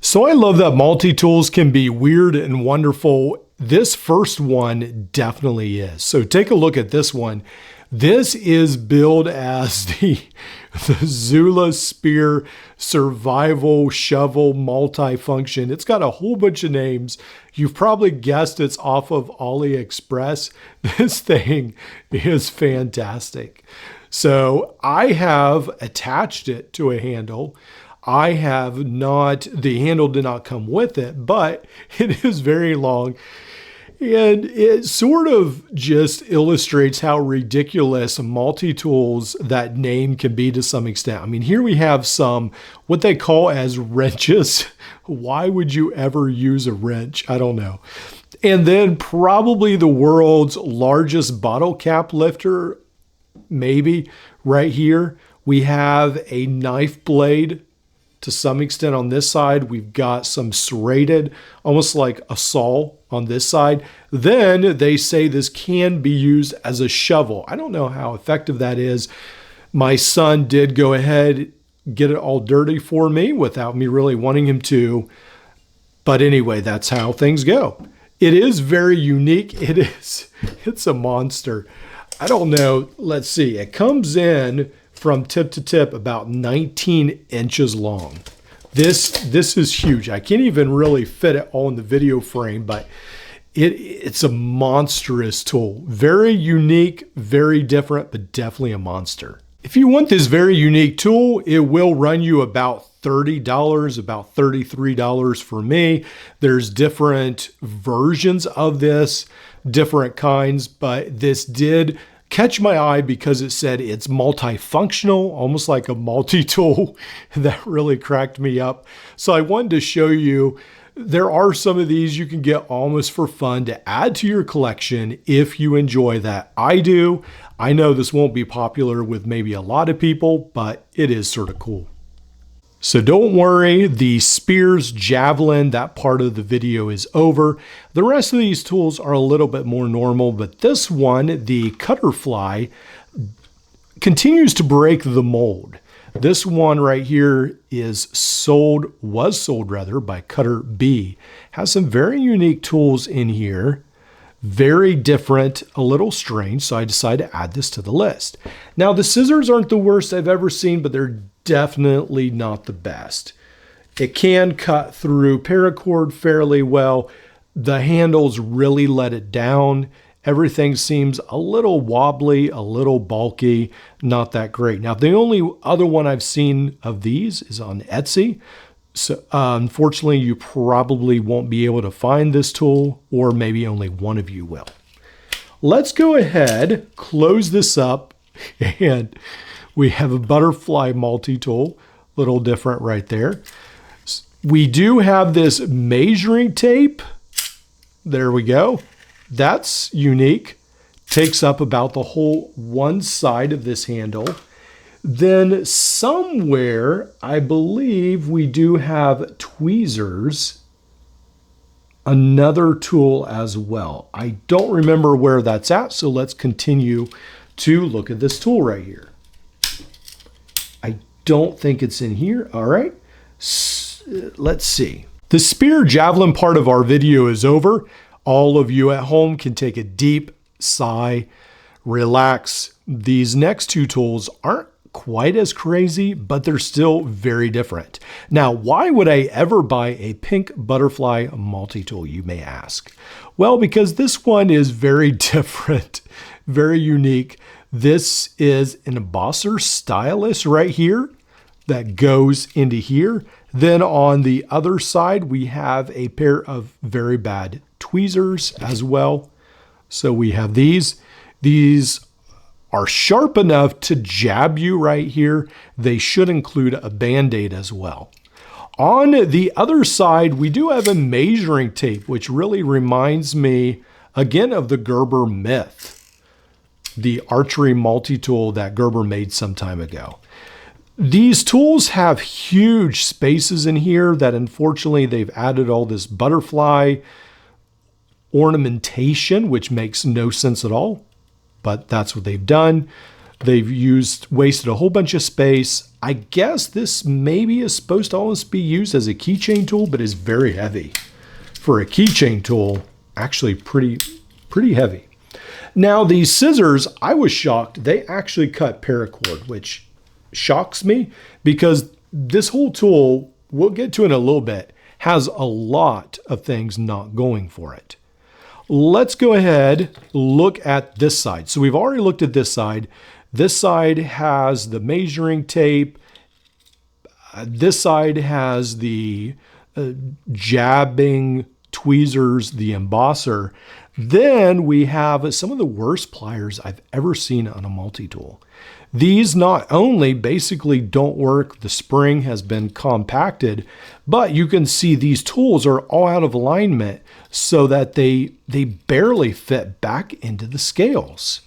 So I love that multi-tools can be weird and wonderful. This first one definitely is. So take a look at this one. This is billed as the Zula Spear Survival Shovel Multifunction. It's got a whole bunch of names. You've probably guessed it's off of AliExpress. This thing is fantastic. So I have attached it to a handle. I have not, the handle did not come with it, but it is very long. And it sort of just illustrates how ridiculous multi-tools that name can be to some extent. I mean, here we have some, what they call as wrenches. Why would you ever use a wrench? I don't know. And then probably the world's largest bottle cap lifter, maybe right here. We have a knife blade. To some extent on this side, we've got some serrated, almost like a saw on this side. Then they say this can be used as a shovel. I don't know how effective that is. My son did go ahead, get it all dirty for me without me really wanting him to. But anyway, that's how things go. It is very unique. It's a monster. I don't know. Let's see. It comes in from tip to tip about 19 inches long. This is huge. I can't even really fit it all in the video frame, but it's a monstrous tool. Very unique, very different, but definitely a monster. If you want this very unique tool, it will run you about $30, about $33 for me. There's different versions of this, different kinds, but this did catch my eye because it said it's multifunctional, almost like a multi-tool. That really cracked me up. So I wanted to show you, there are some of these you can get almost for fun to add to your collection if you enjoy that. I do. I know this won't be popular with maybe a lot of people, but it is sort of cool. So don't worry, the spears, javelin, that part of the video is over. The rest of these tools are a little bit more normal, but this one, the cutter fly, continues to break the mold. This one right here was sold by Cutter B. Has some very unique tools in here. Very different, a little strange, so I decided to add this to the list. Now, the scissors aren't the worst I've ever seen, but they're definitely not the best. It can cut through paracord fairly well. The handles really let it down. Everything seems a little wobbly, a little bulky, not that great. Now, the only other one I've seen of these is on Etsy. So unfortunately, you probably won't be able to find this tool, or maybe only one of you will. Let's go ahead, close this up, and we have a butterfly multi-tool, a little different right there. We do have this measuring tape. There we go. That's unique. Takes up about the whole one side of this handle. Then somewhere, I believe we do have tweezers, another tool as well. I don't remember where that's at, so let's continue to look at this tool right here. I don't think it's in here. All right, let's see. The spear javelin part of our video is over. All of you at home can take a deep sigh, relax. These next two tools aren't quite as crazy, but they're still very different. Now, why would I ever buy a pink butterfly multi-tool, you may ask? Well, because this one is very different, very unique. This is an embosser stylus right here that goes into here. Then on the other side, we have a pair of very bad tweezers as well. So we have these. These are sharp enough to jab you right here. They should include a Band-Aid as well. On the other side, we do have a measuring tape, which really reminds me, again, of the Gerber Myth, the archery multi-tool that Gerber made some time ago. These tools have huge spaces in here that unfortunately they've added all this butterfly ornamentation, which makes no sense at all, but that's what they've done. They've wasted a whole bunch of space. I guess this maybe is supposed to almost be used as a keychain tool, but is very heavy. For a keychain tool, actually pretty heavy. Now these scissors, I was shocked. They actually cut paracord, which shocks me because this whole tool, we'll get to in a little bit, has a lot of things not going for it. Let's go ahead, look at this side. So we've already looked at this side. This side has the measuring tape. This side has the jabbing tweezers, the embosser. Then we have some of the worst pliers I've ever seen on a multi-tool. These not only basically don't work, the spring has been compacted, but you can see these tools are all out of alignment so that they barely fit back into the scales.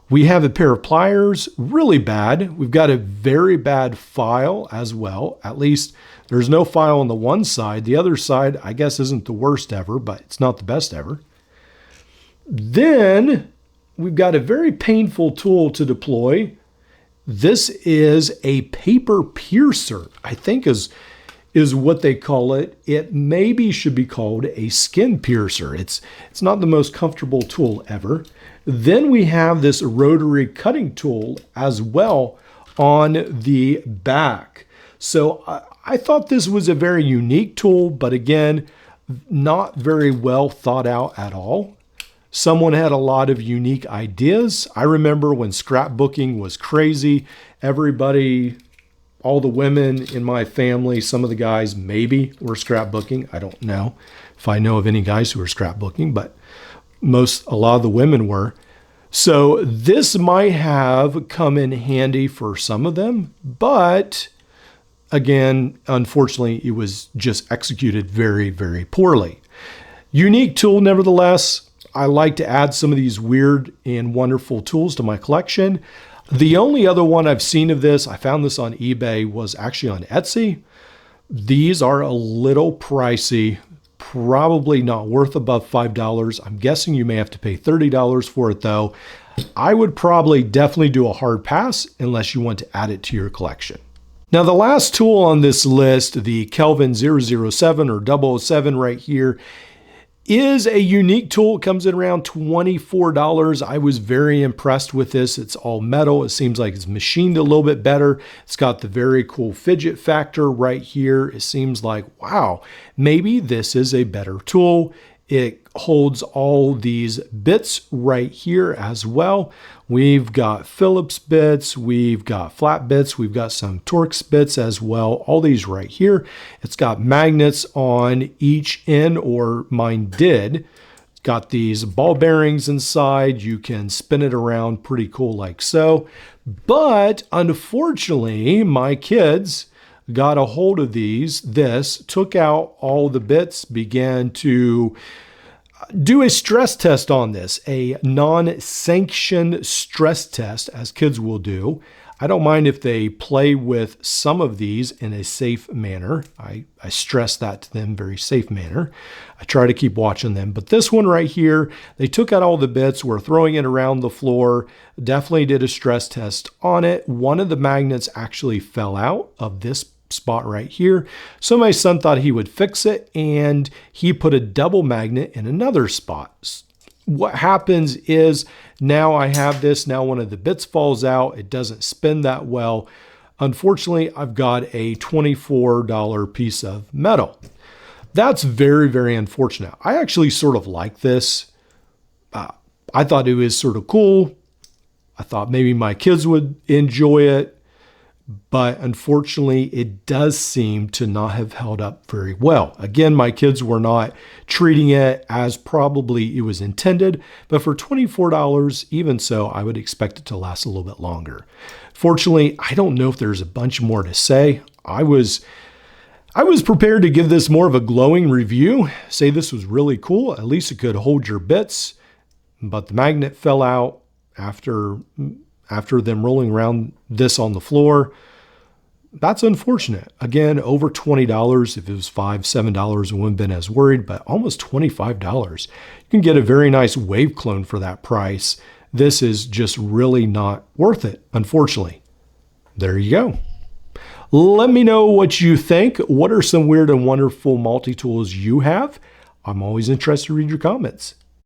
We have a pair of pliers, really bad. We've got a very bad file as well. At least there's no file on the one side. The other side, I guess, isn't the worst ever, but it's not the best ever. Then we've got a very painful tool to deploy. This is a paper piercer, I think is what they call it. It maybe should be called a skin piercer. It's not the most comfortable tool ever. Then we have this rotary cutting tool as well on the back. So I thought this was a very unique tool, but again, not very well thought out at all. Someone had a lot of unique ideas. I remember when scrapbooking was crazy, everybody, all the women in my family, some of the guys maybe were scrapbooking. I don't know if I know of any guys who were scrapbooking, but a lot of the women were. So this might have come in handy for some of them, but again, unfortunately, it was just executed very, very poorly. Unique tool, nevertheless. I like to add some of these weird and wonderful tools to my collection. The only other one I've seen of this, I found this on eBay, was actually on Etsy. These are a little pricey. Probably not worth above $5. I'm guessing you may have to pay $30 for it though. I would probably definitely do a hard pass unless you want to add it to your collection. Now the last tool on this list, the Kelvin 007 or 007 right here, is a unique tool. It comes in around $24. I was very impressed with this. It's all metal. It seems like it's machined a little bit better. It's got the very cool fidget factor right here. It seems like, wow, maybe this is a better tool. It holds all these bits right here as well. We've got Phillips bits, we've got flat bits, we've got some Torx bits as well, all these right here. It's got magnets on each end, or mine did. It's got these ball bearings inside. You can spin it around pretty cool like so. But unfortunately, my kids got a hold of this, took out all the bits, began to do a stress test on this, a non-sanctioned stress test, as kids will do. I don't mind if they play with some of these in a safe manner. I stress that to them, very safe manner. I try to keep watching them. But this one right here, they took out all the bits, were throwing it around the floor, definitely did a stress test on it. One of the magnets actually fell out of this spot right here. So my son thought he would fix it, and he put a double magnet in another spot. What happens is now I have this, now one of the bits falls out. It doesn't spin that well. Unfortunately, I've got a $24 piece of metal. That's very, very unfortunate. I actually sort of like this. I thought it was sort of cool. I thought maybe my kids would enjoy it. But unfortunately, it does seem to not have held up very well. Again, my kids were not treating it as probably it was intended, but for $24, even so, I would expect it to last a little bit longer. Fortunately, I don't know if there's a bunch more to say. I was prepared to give this more of a glowing review, say this was really cool. At least it could hold your bits, but the magnet fell out after them rolling around this on the floor. That's unfortunate. Again, over $20. If it was $5, $7, I wouldn't have been as worried, but almost $25. You can get a very nice wave clone for that price. this is just really not worth it, unfortunately. There you go. Let me know what you think. What are some weird and wonderful multi-tools you have? I'm always interested to read your comments.